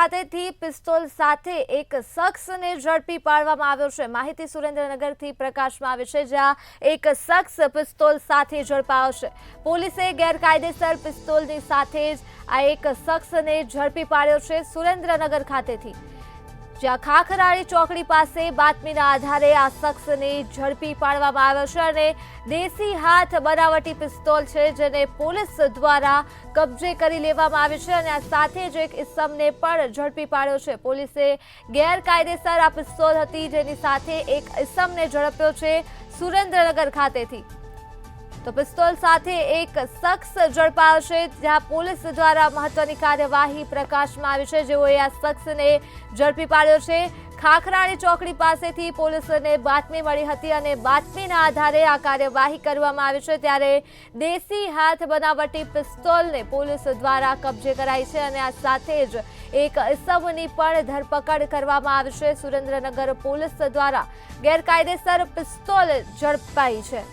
ખાતેથી પિસ્તોલ સાથે એક શખ્સને ઝડપી પાડવામાં આવ્યો છે। માહિતી સુરેન્દ્રનગરથી પ્રકાશમાં આવી છે, જ્યાં એક શખ્સ પિસ્તોલ સાથે ઝડપાયો છે। પોલીસે ગેરકાયદેસર પિસ્તોલની સાથે જ આ એક શખ્સને ઝડપી પાડ્યો છે। સુરેન્દ્રનગર ખાતેથી જ્યાં ખાખરાળી ચોકડી પાસે બાતમીના આધારે આ શખ્સને ઝડપી પાડવામાં આવ્યો છે અને દેશી હાથ બનાવટી પિસ્તોલ છે, જેને પોલીસ દ્વારા કબજે કરી લેવામાં આવી છે અને આ સાથે જ એક ઇસમને પણ ઝડપી પાડ્યો છે। પોલીસે ગેરકાયદેસર આ પિસ્તોલ હતી, જેની સાથે એક ઇસમને ઝડપ્યો છે સુરેન્દ્રનગર ખાતેથી। તો પિસ્તોલ સાથે એક શખ્સ ઝડપાયો છે, જ્યાં પોલીસ દ્વારા મહત્વની કાર્યવાહી પ્રકાશમાં આવી છે, જેઓએ આ શખ્સને ઝડપી પાડ્યો છે। ખાખરાળી ચોકડી પાસેથી પોલીસને બાતમી મળી હતી અને બાતમીના આધારે આ કાર્યવાહી કરવામાં આવી છે, ત્યારે દેશી હાથ બનાવટી પિસ્તોલને પોલીસ દ્વારા કબજે કરાઈ છે અને આ સાથે જ એક ઇસમની પણ ધરપકડ કરવામાં આવી છે। સુરેન્દ્રનગર પોલીસ દ્વારા ગેરકાયદેસર પિસ્તોલ ઝડપાઈ છે।